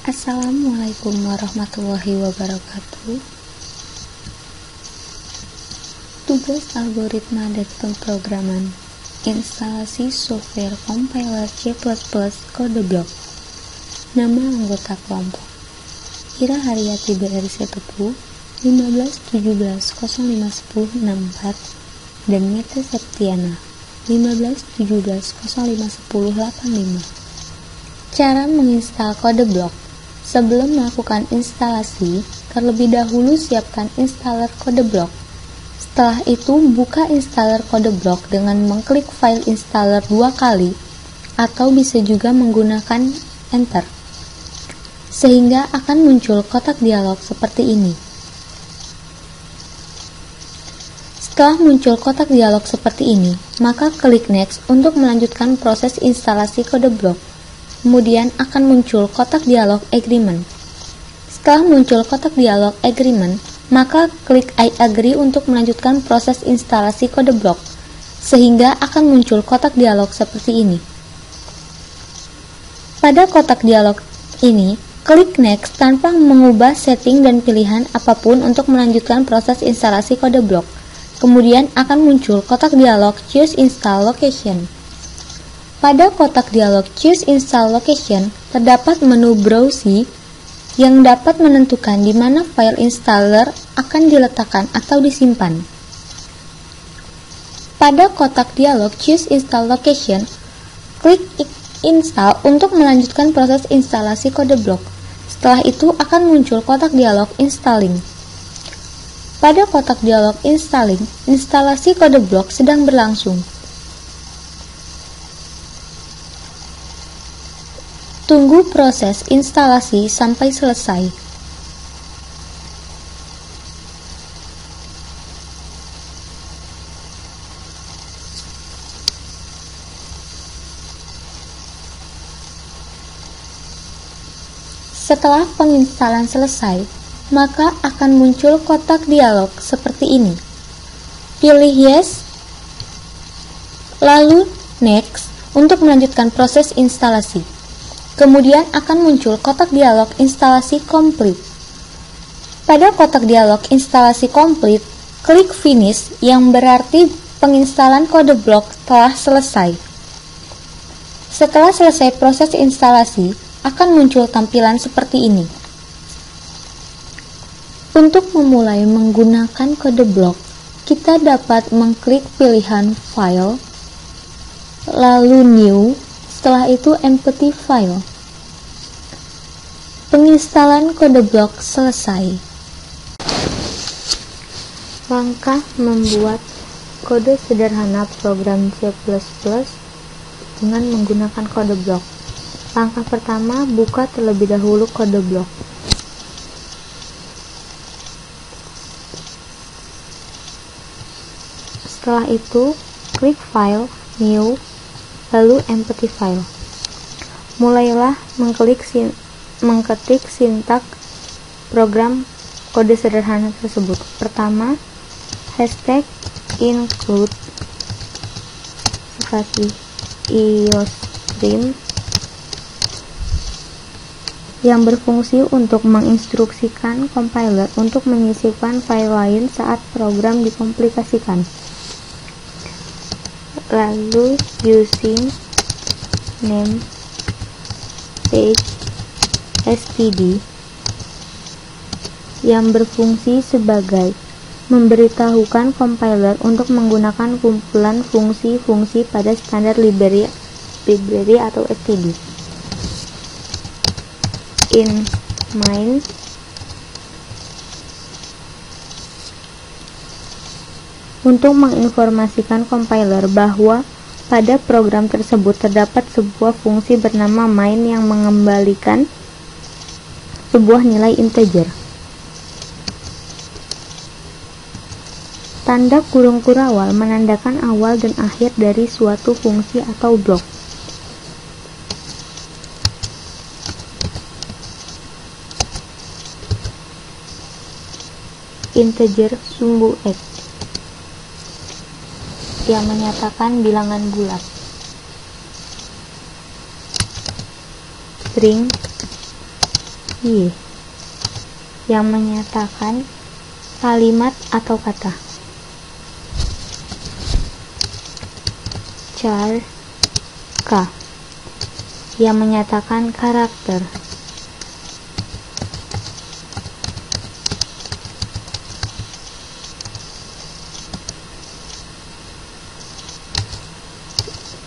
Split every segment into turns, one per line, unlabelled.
Assalamualaikum warahmatullahi wabarakatuh. Tugas algoritma dan pemrograman instalasi software compiler C++ kode blok. Nama anggota kelompok Ira Haryati BRC Tepu 1517051064 dan Meta Septiana 1517051085. Cara menginstal kode blok. Sebelum melakukan instalasi, terlebih dahulu siapkan installer kode blok. Setelah itu, buka installer kode blok dengan mengklik file installer 2 kali, atau bisa juga menggunakan Enter, sehingga akan muncul kotak dialog seperti ini. Setelah muncul kotak dialog seperti ini, maka klik Next untuk melanjutkan proses instalasi kode blok. Kemudian akan muncul kotak dialog Agreement. Setelah muncul kotak dialog Agreement, maka klik I agree untuk melanjutkan proses instalasi kode blok, sehingga akan muncul kotak dialog seperti ini. Pada kotak dialog ini, klik Next tanpa mengubah setting dan pilihan apapun untuk melanjutkan proses instalasi kode blok. Kemudian akan muncul kotak dialog Choose Install Location. Pada kotak dialog Choose Install Location, terdapat menu Browse yang dapat menentukan di mana file installer akan diletakkan atau disimpan. Pada kotak dialog Choose Install Location, klik Install untuk melanjutkan proses instalasi kode blok. Setelah itu akan muncul kotak dialog Installing. Pada kotak dialog Installing, instalasi kode blok sedang berlangsung. Tunggu proses instalasi sampai selesai. Setelah penginstalan selesai, maka akan muncul kotak dialog seperti ini. Pilih Yes, lalu Next untuk melanjutkan proses instalasi. Kemudian akan muncul kotak dialog instalasi komplit. Pada kotak dialog instalasi komplit, klik Finish yang berarti penginstalan kode blok telah selesai. Setelah selesai proses instalasi, akan muncul tampilan seperti ini. Untuk memulai menggunakan kode blok, kita dapat mengklik pilihan File, lalu New, setelah itu Empty File. Penginstalan kode blok selesai. Langkah membuat kode sederhana program C++ dengan menggunakan kode blok. Langkah pertama, buka terlebih dahulu kode blok. Setelah itu, klik File, New, lalu Empty File. Mulailah mengketik sintak program kode sederhana tersebut. Pertama, #include iostream yang berfungsi untuk menginstruksikan compiler untuk menyisipkan file lain saat program dikompilasikan. Lalu using name page std yang berfungsi sebagai memberitahukan compiler untuk menggunakan kumpulan fungsi-fungsi pada standar library atau std. In main untuk menginformasikan compiler bahwa pada program tersebut terdapat sebuah fungsi bernama main yang mengembalikan sebuah nilai integer. Tanda kurung kurawal menandakan awal dan akhir dari suatu fungsi atau blok. Integer sumbu X yang menyatakan bilangan bulat. String Y yang menyatakan kalimat atau kata. Char K yang menyatakan karakter.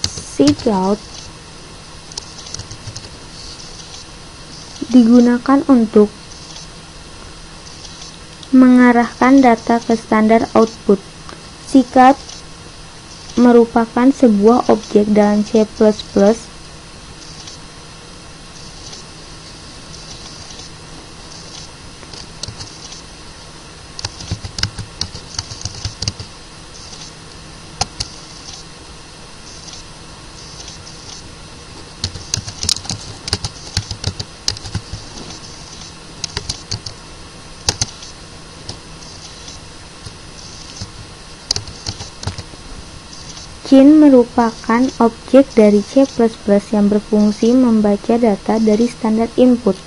Seed route digunakan untuk mengarahkan data ke standar output. Sikat merupakan sebuah objek dalam C++. Cin merupakan objek dari C++ yang berfungsi membaca data dari standar input.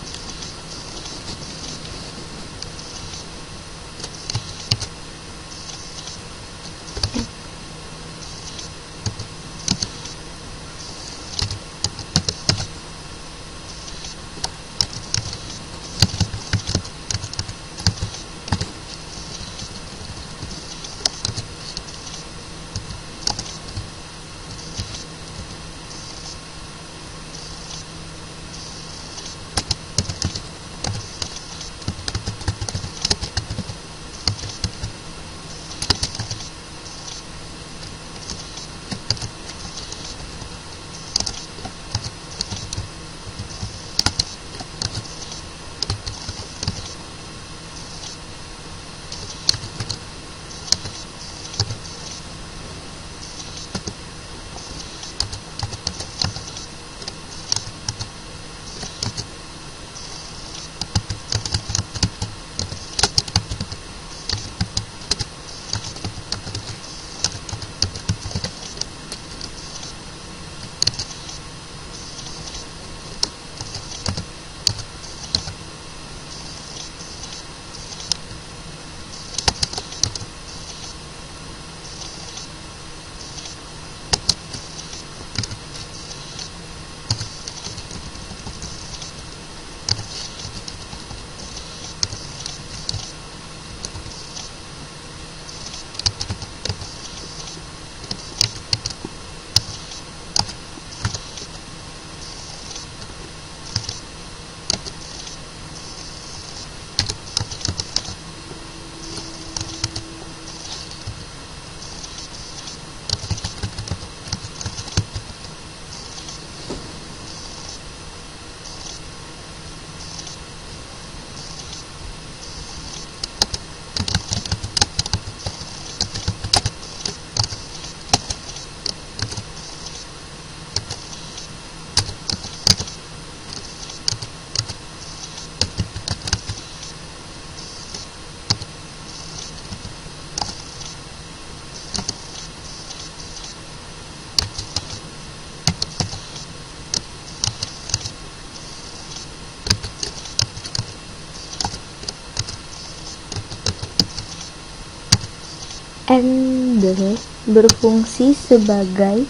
Ender berfungsi sebagai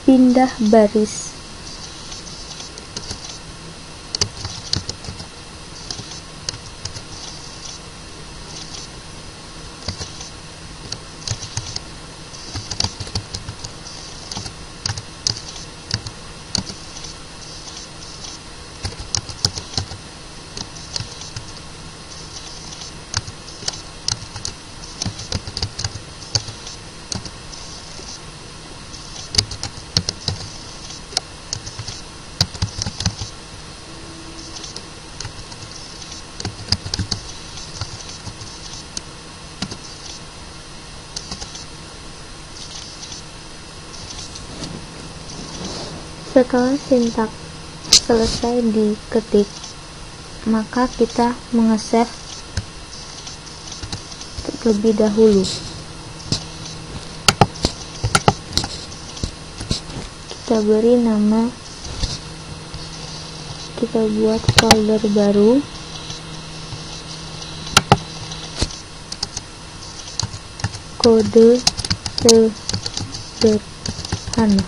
pindah baris. Setelah sintaks selesai diketik, maka kita mengesave terlebih dahulu. Kita beri nama, kita buat folder baru. Kode sederhana.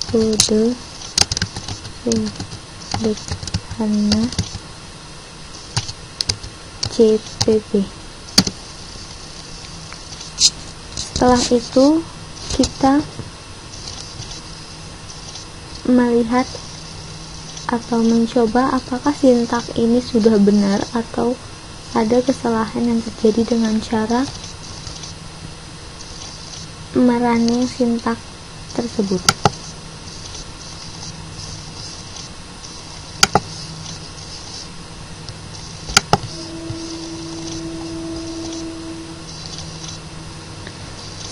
Kode sederhana CPP. Setelah itu kita melihat atau mencoba apakah sintak ini sudah benar atau ada kesalahan yang terjadi dengan cara merunning sintak tersebut.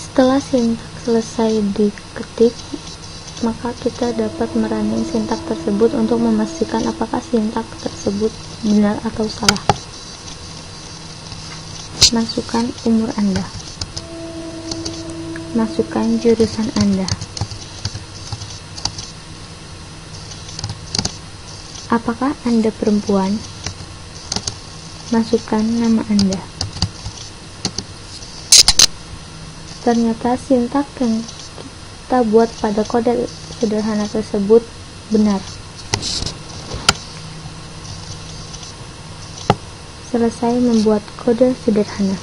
Setelah sintak selesai diketik, maka kita dapat merunning sintak tersebut untuk memastikan apakah sintak tersebut benar atau salah. Masukkan umur Anda. Masukkan jurusan Anda. Apakah Anda perempuan? Masukkan nama Anda. Ternyata sintak yang kita buat pada kode sederhana tersebut benar. Selesai membuat kode sederhana.